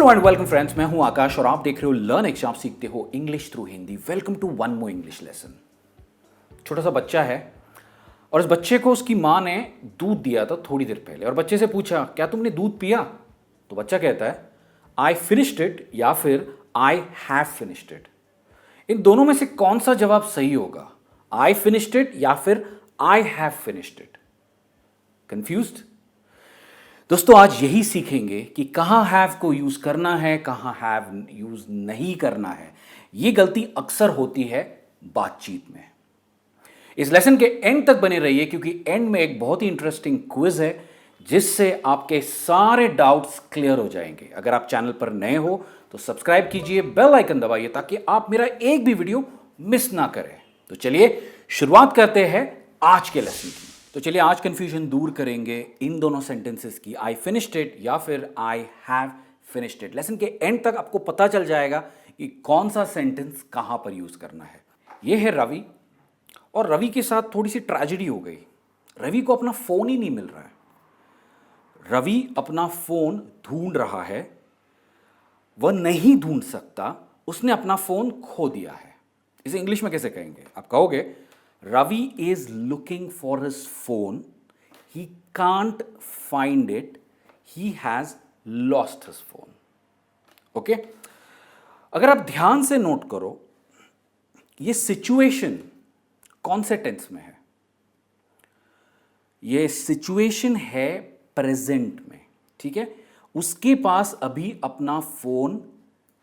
Hello and welcome friends, मैं हूं आकाश और आप देख रहे हो लर्न एक्स, आप सीखते हो English through Hindi. Welcome to one more English lesson. छोटा सा बच्चा है और इस बच्चे को उसकी माँ ने दूध दिया था थोड़ी देर पहले, और बच्चे से पूछा क्या तुमने दूध पिया? तो बच्चा कहता है आई फिनिश्ड इट या फिर आई हैव फिनिश्ड इट। इन दोनों में से कौन सा जवाब सही होगा? आई फिनिश्ड इट या फिर I have finished it? Confused? दोस्तों आज यही सीखेंगे कि कहां हैव को यूज करना है, कहां हैव यूज नहीं करना है। यह गलती अक्सर होती है बातचीत में। इस लेसन के एंड तक बने रहिए क्योंकि एंड में एक बहुत ही इंटरेस्टिंग क्विज है जिससे आपके सारे डाउट्स क्लियर हो जाएंगे। अगर आप चैनल पर नए हो तो सब्सक्राइब कीजिए, बेल आइकन दबाइए ताकि आप मेरा एक भी वीडियो मिस ना करें। तो चलिए शुरुआत करते हैं आज के लेसन की। तो चलिए आज कंफ्यूजन दूर करेंगे इन दोनों सेंटेंसेस की, आई फिनिश्ड इट या फिर I have finished it. Lesson के एंड तक आपको पता चल जाएगा कि कौन सा सेंटेंस कहां पर यूज करना है। यह है रवि, और रवि के साथ थोड़ी सी ट्रेजेडी हो गई। रवि को अपना फोन ही नहीं मिल रहा है। रवि अपना फोन ढूंढ रहा है, वह नहीं ढूंढ सकता, उसने अपना फोन खो दिया है। इसे इंग्लिश में कैसे कहेंगे? आप कहोगे Ravi is looking for his phone. He can't find it. He has lost his phone. Okay? अगर आप ध्यान से नोट करो, ये सिचुएशन कौन से टेंस में है? ये सिचुएशन है प्रेजेंट में, ठीक है? उसके पास अभी अपना फोन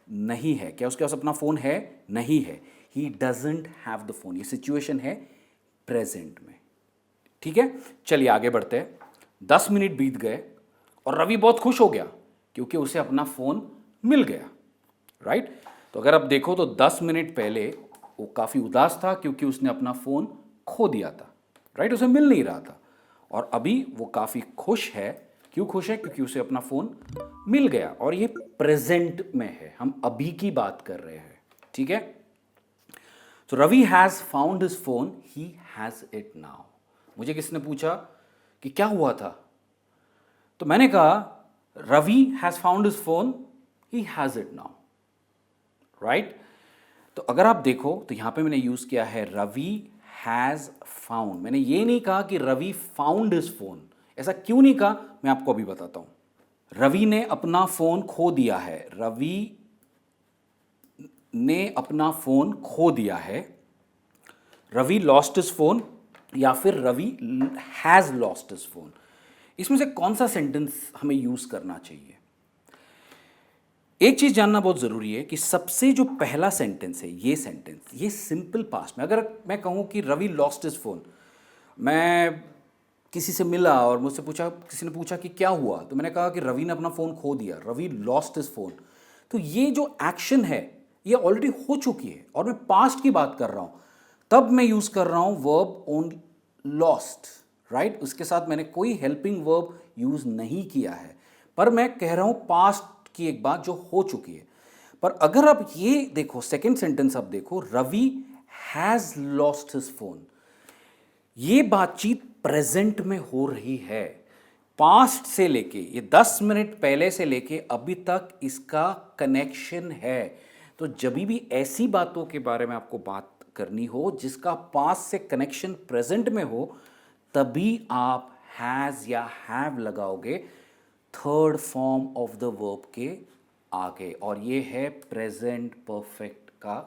नहीं है। क्या उसके पास अपना फोन है? नहीं है। He doesn't have the phone. ये सिचुएशन है प्रेजेंट में, ठीक है? चलिए आगे बढ़ते हैं। 10 मिनट बीत गए और रवि बहुत खुश हो गया क्योंकि उसे अपना फोन मिल गया, राइट? तो अगर आप देखो तो 10 मिनट पहले वो काफी उदास था क्योंकि उसने अपना फोन खो दिया था, राइट? उसे मिल नहीं रहा था। और अभी वो काफी खुश है। क्यों खुश है? क्योंकि उसे अपना फोन मिल गया। और ये प्रेजेंट में है, हम अभी की बात कर रहे हैं, ठीक है? So Ravi has found his phone. He has it now. मुझे किसने पूछा कि क्या हुआ था? तो मैंने कहा Ravi has found his phone. He has it now. Right? तो अगर आप देखो तो यहां पे मैंने यूज किया है Ravi has found. मैंने ये नहीं कहा कि Ravi found his phone. ऐसा क्यों नहीं कहा मैं आपको अभी बताता हूं। रवि ने अपना फोन खो दिया है। रवि ने अपना फोन खो दिया है। रवि लॉस्ट हिज फोन या फिर Ravi has lost his phone. इसमें से कौन सा सेंटेंस हमें यूज करना चाहिए? एक चीज जानना बहुत जरूरी है कि सबसे जो पहला सेंटेंस है, ये सेंटेंस, ये सिंपल पास्ट में। अगर मैं कहूं कि रवि लॉस्ट हिज फोन, मैं किसी से मिला और मुझसे पूछा, किसी ने पूछा कि क्या हुआ, तो मैंने कहा कि रवि ने अपना फोन खो दिया, रवि लॉस्ट हिज फोन। तो ये जो एक्शन है ये ऑलरेडी हो चुकी है और मैं पास्ट की बात कर रहा हूं, तब मैं यूज कर रहा हूं वर्ब ऑन लॉस्ट, राइट? उसके साथ मैंने कोई हेल्पिंग वर्ब यूज नहीं किया है, पर मैं कह रहा हूं पास्ट की एक बात जो हो चुकी है। पर अगर आप ये देखो, सेकेंड सेंटेंस आप देखो, Ravi has lost his phone, ये बातचीत प्रेजेंट में हो रही है। पास्ट से लेके, ये 10 मिनट पहले से लेके अभी तक इसका कनेक्शन है। तो जब भी ऐसी बातों के बारे में आपको बात करनी हो जिसका पास्ट से कनेक्शन प्रेजेंट में हो, तभी आप हैज या हैव लगाओगे third form of the verb के आगे, और ये है प्रेजेंट परफेक्ट का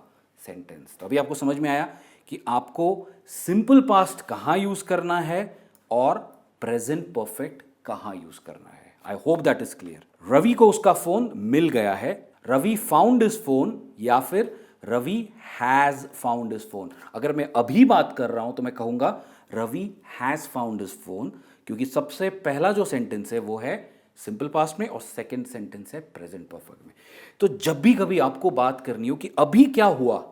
सेंटेंस। तो अभी आपको समझ में आया कि आपको सिंपल पास्ट कहाँ यूज करना है और प्रेजेंट परफेक्ट कहाँ यूज करना है। I hope that is clear. Ravi को उसका फोन मिल गया है, रवि फाउंड हिज फोन या फिर Ravi has found his phone. अगर मैं अभी बात कर रहा हूं तो मैं कहूंगा Ravi has found his phone, क्योंकि सबसे पहला जो सेंटेंस है वो है सिंपल पास्ट में और सेकंड सेंटेंस है प्रेजेंट परफेक्ट में। तो जब भी कभी आपको बात करनी हो कि अभी क्या हुआ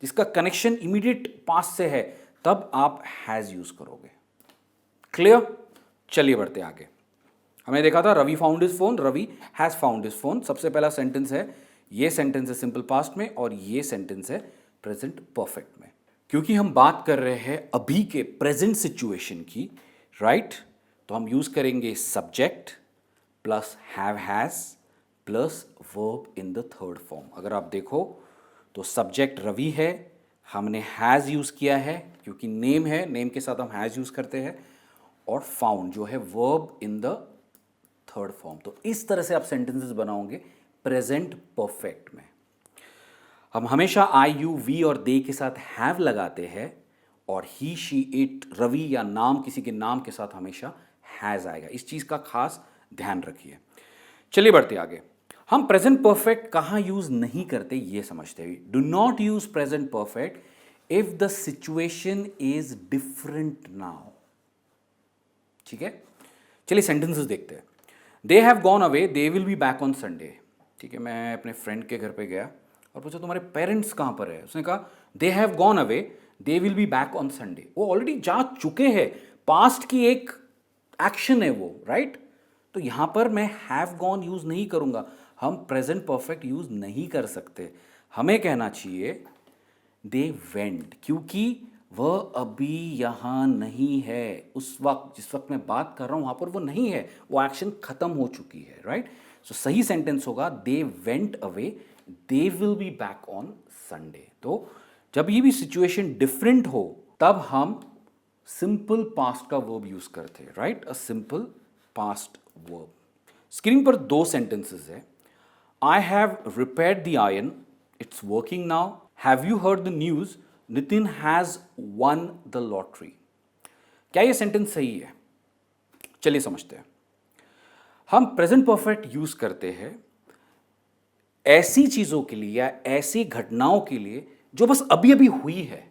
जिसका कनेक्शन इमीडिएट पास्ट से है, तब आप हैज यूज करोगे। क्लियर? चलिए बढ़ते आगे। हमने देखा था Ravi found his phone, Ravi has found his phone. सबसे पहला सेंटेंस है, ये सेंटेंस है सिंपल पास्ट में और ये सेंटेंस है प्रेजेंट परफेक्ट में। क्योंकि हम बात कर रहे हैं अभी के प्रेजेंट सिचुएशन की, राइट? तो हम यूज करेंगे subject plus have has plus verb in the third form. अगर आप देखो तो सब्जेक्ट रवि है, हमने हैज़ यूज़ किया है क्योंकि नेम है, नेम के साथ हम हैज़ यूज़ करते हैं, और फाउंड जो है verb in the third form. तो इस तरह से आप सेंटेंसेस बनाओगे प्रेजेंट परफेक्ट में। हम हमेशा आई यू वी और दे के साथ हैव लगाते हैं, और ही शी इट रवि या नाम किसी के नाम के साथ हमेशा हैज़ आएगा। इस चीज़ का खास ध्यान रखिए। चलिए बढ़ते आगे। हम प्रेजेंट परफेक्ट कहाँ यूज़ नहीं करते ये समझते हैं। Do not use present perfect if the situation is different now. ठीक है, चलिए सेंटेंसेस देखते हैं। They have gone away, they will be back on Sunday. ठीक है, मैं अपने फ्रेंड के घर पे गया और पूछा तुम्हारे पेरेंट्स कहाँ पर है। उसने कहा they have gone away, they will be back on Sunday. वो ऑलरेडी जा चुके हैं, पास्ट की एक एक्शन है वो, राइट। तो यहाँ पर मैं हैव गॉन यूज़ नहीं करूँगा, हम प्रेजेंट परफेक्ट यूज़ नहीं कर सकते। हमें कहना चाहिए दे वेंट, क्योंकि वह अभी यहाँ नहीं है। उस वक्त जिस वक्त मैं बात कर रहा हूँ वहाँ पर वो नहीं है, वो एक्शन खत्म हो चुकी है, राइट। सो सही सेंटेंस होगा they went away, they will be back on Sunday. तो जब ये भी सिचुएशन डिफरेंट हो तब हम सिंपल पास्ट का वर्ब यूज करते हैं, right, a simple past verb. Screen पर दो सेंटेंसेस है। I have repaired the iron, it's working now. Have you heard the news, Nitin has one the lottery. क्या ये सेंटेंस सही है? चलिए समझते हैं। हम प्रेजेंट परफेक्ट यूज करते हैं ऐसी चीजों के लिए या ऐसी घटनाओं के लिए जो बस अभी अभी हुई है।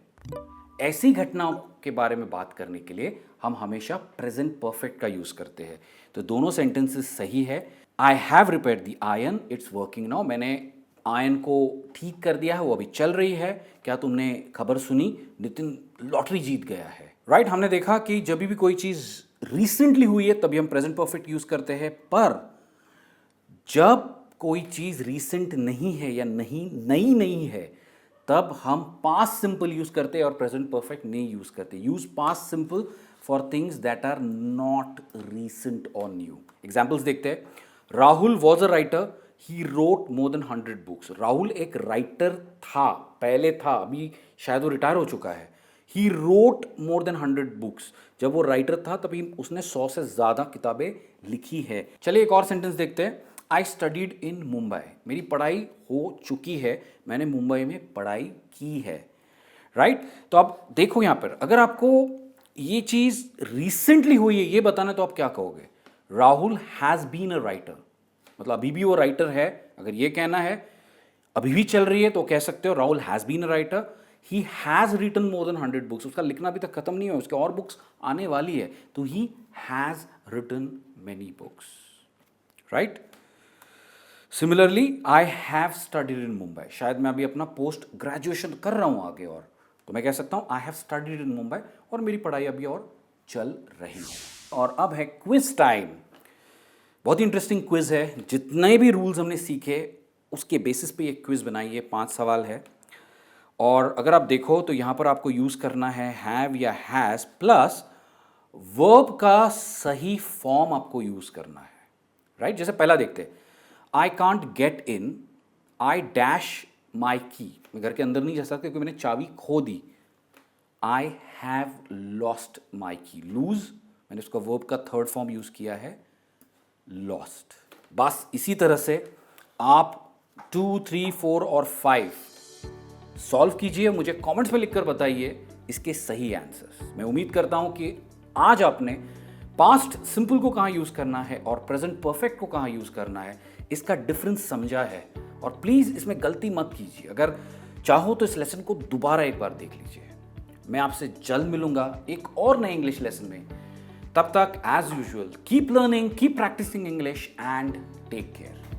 ऐसी घटनाओं के बारे में बात करने के लिए हम हमेशा प्रेजेंट परफेक्ट का यूज करते हैं। तो दोनों सेंटेंसेस सही है। I have repaired the iron, it's working now. मैंने आयरन को ठीक कर दिया है, वो अभी चल रही है। क्या तुमने खबर सुनी, नितिन लॉटरी जीत गया है, राइट। हमने देखा कि जब भी कोई चीज रिसेंटली हुई है तभी हम प्रेजेंट परफेक्ट यूज करते हैं, पर जब कोई चीज रीसेंट नहीं है या नई नहीं है तब हम पास्ट सिंपल यूज करते हैं और प्रेजेंट परफेक्ट नहीं यूज करते। Use past simple for things that are not recent और न्यू। एग्जाम्पल्स देखते हैं। Rahul was a writer, he wrote more than 100 books. Rahul एक राइटर था, पहले था, अभी शायद वो रिटायर हो चुका है। ही रोट मोर देन 100 बुक्स, जब वो राइटर था तभी उसने 100 से ज़्यादा किताबें लिखी है। चलिए एक और सेंटेंस देखते हैं। आई स्टडीड इन मुंबई, मेरी पढ़ाई हो चुकी है, मैंने मुंबई में पढ़ाई की है, राइट। तो आप देखो यहाँ पर, अगर आपको ये चीज़ रिसेंटली हुई है ये बताना तो आप क्या कहोगे? Rahul has been a writer, मतलब अभी भी वो राइटर है। अगर ये कहना है अभी भी चल रही है तो कह सकते हो Rahul has been a writer. He has written more than 100 books, उसका लिखना अभी तक खत्म नहीं हुआ, उसके और बुक्स आने वाली है, तो he has written many books, right. Similarly I have studied in Mumbai, शायद मैं अभी अपना पोस्ट ग्रेजुएशन कर रहा हूँ आगे, और तो मैं कह सकता हूँ आई हैव स्टडीड इन मुंबई, और मेरी पढ़ाई अभी और चल रही है। और अब है क्विज टाइम। बहुत ही इंटरेस्टिंग क्विज है। जितने भी रूल्स हमने सीखे उसके बेसिस पे ये क्विज बनाई है। 5 सवाल है, और अगर आप देखो तो यहाँ पर आपको यूज़ करना है हैव या हैज़ प्लस वर्ब का सही फॉर्म आपको यूज़ करना है, राइट। जैसे पहला देखते हैं। I can't get in, I dash माई की, मैं घर के अंदर नहीं जा सकता क्योंकि मैंने चाबी खो दी। आई हैव लॉस्ट माई की, लूज, मैंने उसका वर्ब का थर्ड फॉर्म यूज़ किया है लॉस्ट। बस इसी तरह से आप 2, 3, 4 और 5 सॉल्व कीजिए, मुझे कमेंट्स में लिखकर बताइए इसके सही आंसर्स। मैं उम्मीद करता हूं कि आज आपने पास्ट सिंपल को कहाँ यूज़ करना है और प्रेजेंट परफेक्ट को कहाँ यूज़ करना है इसका डिफरेंस समझा है। और प्लीज़ इसमें गलती मत कीजिए। अगर चाहो तो इस लेसन को दोबारा एक बार देख लीजिए। मैं आपसे जल्द मिलूंगा एक और नए इंग्लिश लेसन में। तब तक as usual keep learning, keep practising English and take care.